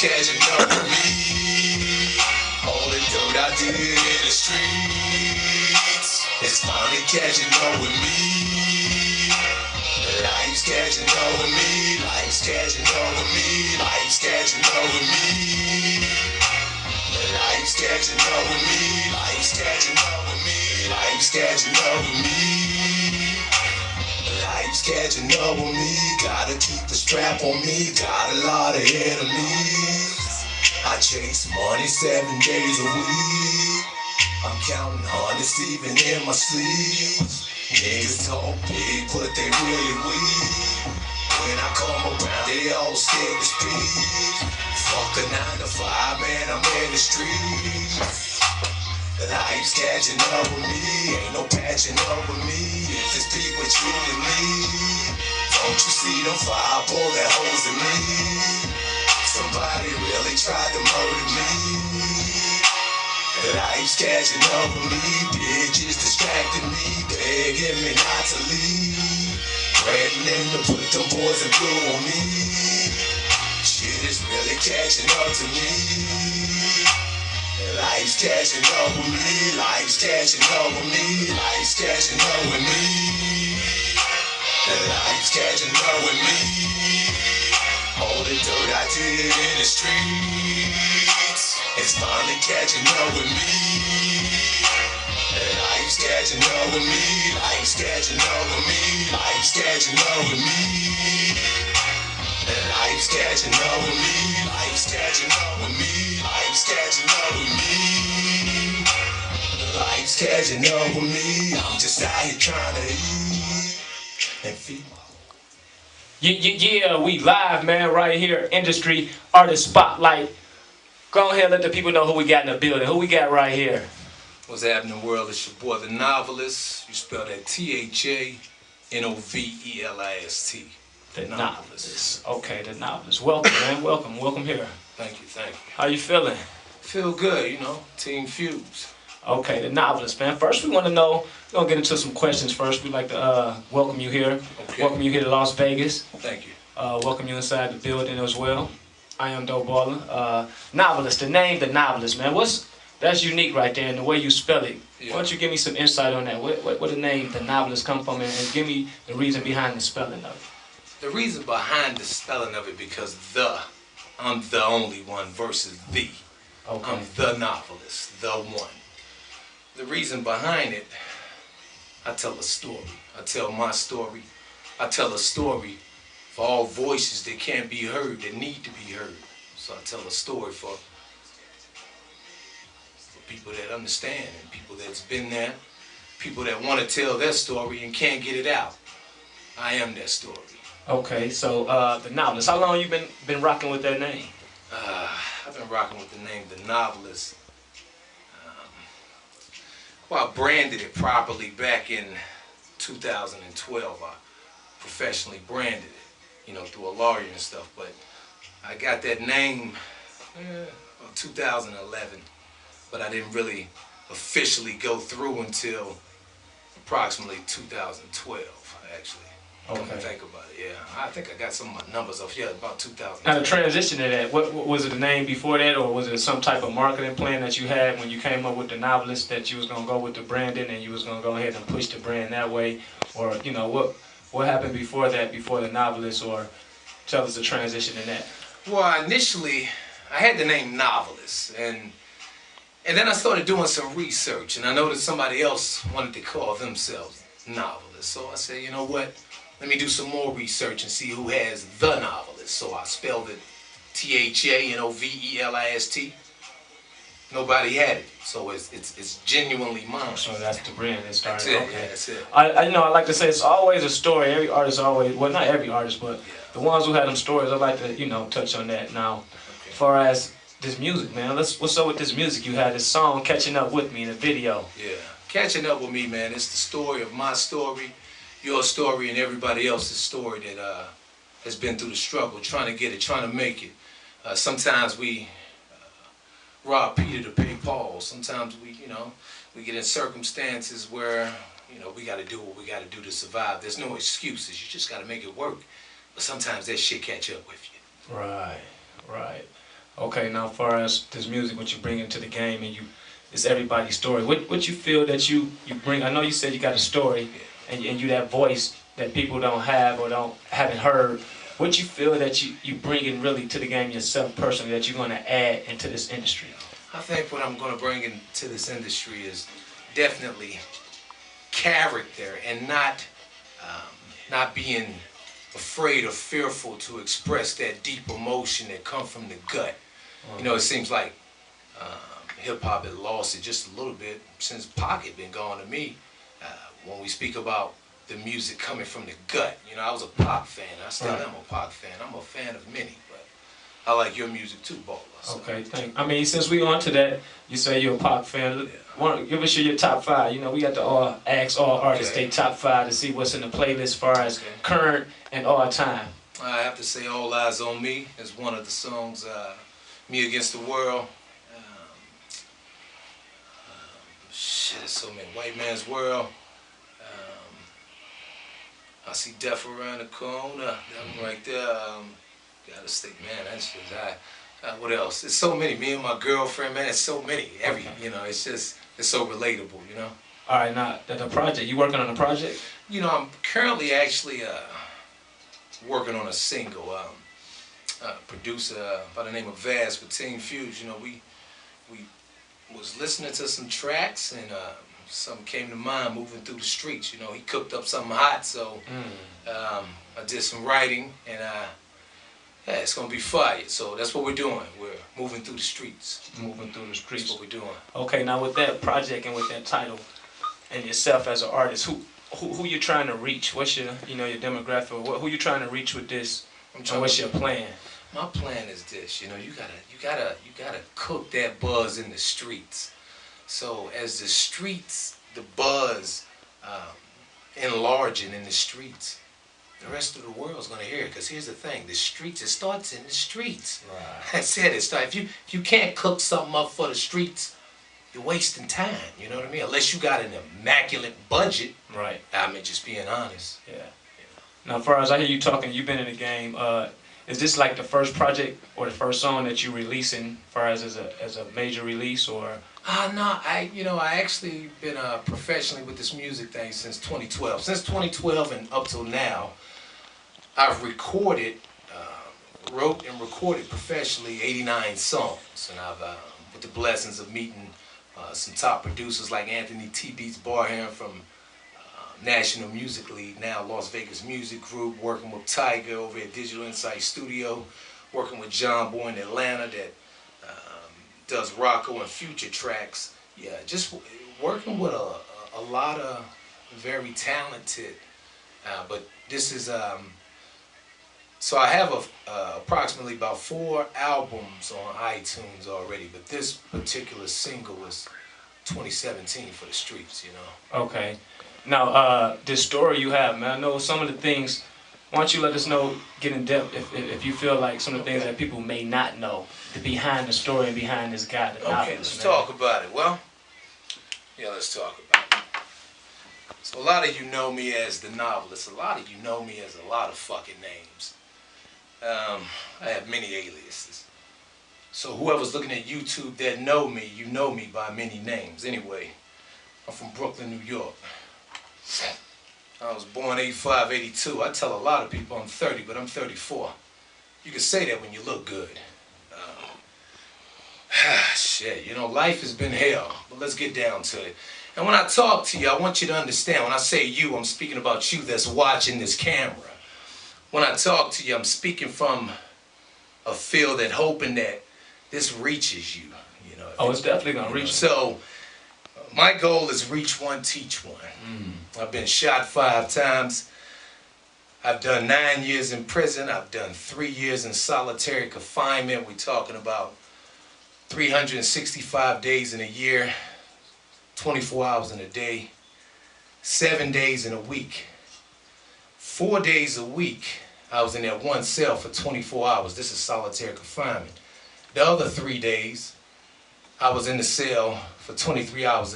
catching up with me. All the dirt I did in the streets, it's finally catching up with me. Life's catching up with me. Life's catching up with me. Life's catching up with me. Life's catching up with me. Life's catching up with me. Life's catching up with me. Life's catching up with me. Gotta keep the strap on me. Got a lot of enemies. I chase money 7 days a week. I'm counting hundreds even in my sleep. Niggas talk big, but they really weak. When I come around, they all scared to speak. Fuck a 9 to 5, man, I'm in the streets. Life's catching up with me, ain't no patching up with me. If it's deep with you and me, don't you see them 5 bullet holes in me? Somebody really tried to murder me. Life's catching up with me, bitches distracting me, begging me not to leave, threatening to put them boys in blue on me. Shit is really catching up to me. Life's catching up with me. Life's catching up with me. Life's catching up with me. Life's catching up with me. All the dirt I did in the streets, it's finally catching up with me. Life's catching up with me. Life's catching up with me. Life's catching up with me. Life's catching up with me. Life's catching up with me. Life's catching up with me. Life's catching up with me. I'm just out here trying to eat and feed. Yeah, we live, man, right here. Industry Artist Spotlight. Go ahead and let the people know who we got in the building. Who we got right here? What's happening, world? It's your boy, ThaNovelist. You spell that ThaNovelist. ThaNovelist. Okay, ThaNovelist. Welcome, man. Welcome here. Thank you. How you feeling? Feel good, TeamFuse. Okay, ThaNovelist, man. First, we want to know, we're going to get into some questions first. We'd like to welcome you here. Okay. Welcome you here to Las Vegas. Thank you. Welcome you inside the building as well. I am Doe Baller. Novelist, the name ThaNovelist, man. That's unique right there, and the way you spell it. Yeah. Why don't you give me some insight on that? Where the name ThaNovelist come from, and give me the reason behind the spelling of it. The reason behind the spelling of it, because I'm the only one versus the. Okay. I'm the novelist, the one. The reason behind it, I tell a story. I tell my story. I tell a story for all voices that can't be heard, that need to be heard. So I tell a story for people that understand, and people that's been there, people that want to tell their story and can't get it out. I am that story. Okay, so ThaNovelist. How long you been rocking with that name? I've been rocking with the name ThaNovelist. Well, I branded it properly back in 2012. I professionally branded it, through a lawyer and stuff. But I got that name in 2011, but I didn't really officially go through until approximately 2012, actually. Come to think about it, yeah. I think I got some of my numbers off, about 2000. Now the transition to that, what was it the name before that, or was it some type of marketing plan that you had when you came up with ThaNovelist, that you was gonna go with the branding and you was gonna go ahead and push the brand that way, or what happened before that, before ThaNovelist, or tell us the transition in that. Well, initially I had the name Novelist, and then I started doing some research, and I noticed somebody else wanted to call themselves Novelist, so I said, you know what? Let me do some more research and see who has the novelist. So I spelled it ThaNovelist. Nobody had it, so it's genuinely mine. So that's the brand that started. That's it. Okay. Yeah, that's it. I like to say it's always a story. Every artist always, well, not every artist, but the ones who had them stories. I like to touch on that now. As far as this music, man, what's up with this music? You had this song "Catching Up with Me" in the video. Yeah, Catching Up with Me, man. It's the story of my story, your story, and everybody else's story that has been through the struggle, trying to get it, trying to make it. Sometimes we rob Peter to pay Paul. Sometimes we get in circumstances where, we got to do what we got to do to survive. There's no excuses. You just got to make it work. But sometimes that shit catch up with you. Right. Okay, now as far as this music, what you bring into the game, and it's everybody's story. What you feel that you bring? I know you said you got a story, and you that voice that people don't have or haven't heard. What you feel that you bring in really to the game yourself personally that you're gonna add into this industry? I think what I'm going to bring into this industry is definitely character and not being afraid or fearful to express that deep emotion that comes from the gut. You know, it seems like hip-hop had lost it just a little bit since Pac had been gone to me. When we speak about the music coming from the gut, you know, I was a Pac fan. I still am a Pac fan. I'm a fan of many, but I like your music too, Baller. So. Okay, thank. I mean, since we on to that, you say you're a Pac fan. Give us your top 5. You know, we got to ask all artists their top 5 to see what's in the playlist as far as current and all time. I have to say All Eyes on Me is one of the songs, Me Against the World. Shit, there's so many. White Man's World. I See Death Around the Corner. That one right there. Gotta say, man, that's just, what else? There's so many. Me and My Girlfriend, man, there's so many. You know, it's so relatable, you know? All right, now, the project, you working on a project? You know, I'm currently actually working on a single. Producer by the name of Vaz with TeamFuse. You know, we was listening to some tracks and something came to mind moving through the streets. You know, he cooked up something hot, so I did some writing and yeah, it's gonna be fire. So that's what we're doing. We're moving through the streets. Moving through the streets. That's what we're doing. Okay, now with that project and with that title, and yourself as an artist, who you trying to reach? What's your your demographic? Who you trying to reach with this? And what's your plan? My plan is this. You know, you gotta cook that buzz in the streets. So as the streets, the buzz enlarging in the streets, the rest of the world's gonna hear it. Because here's the thing: the streets. It starts in the streets. Right. That's it. If you can't cook something up for the streets, you're wasting time. You know what I mean? Unless you got an immaculate budget. Right. I mean, just being honest. Yeah. Now, as far as I hear you talking, you've been in the game. Is this like the first project or the first song that you releasing, as a major release, or? No, I actually been professionally with this music thing since 2012. Since 2012 and up till now, I've wrote and recorded professionally 89 songs, and I've with the blessings of meeting some top producers like Anthony T. Beats Barham from National Music League, now Las Vegas Music Group, working with Tiger over at Digital Insight Studio, working with John Boy in Atlanta that does Rocco and Future tracks. Yeah, just working with a lot of very talented, but this is, so I have approximately about 4 albums on iTunes already, but this particular single is 2017 for the streets, you know. Okay. Now, this story you have, man, I know some of the things. Why don't you let us know, get in depth, if you feel like some of the things that people may not know, the behind the story and behind this guy, the novelist. Okay, let's talk about it. Well, yeah, let's talk about it. So a lot of you know me as the novelist. A lot of you know me as a lot of fucking names. I have many aliases. So whoever's looking at YouTube that know me, you know me by many names. Anyway, I'm from Brooklyn, New York. I was born 85, 82. I tell a lot of people I'm 30, but I'm 34. You can say that when you look good. Shit, you know, life has been hell, but let's get down to it. And when I talk to you, I want you to understand, when I say you, I'm speaking about you that's watching this camera. When I talk to you, I'm speaking from a field that hoping that this reaches you. You know. Oh, it's definitely gonna reach. So, my goal is reach one, teach one. I've been shot 5 times. I've done 9 years in prison. I've done 3 years in solitary confinement. We're talking about 365 days in a year, 24 hours in a day, 7 days in a week. 4 days a week, I was in that one cell for 24 hours. This is solitary confinement. The other 3 days, I was in the cell for 23 hours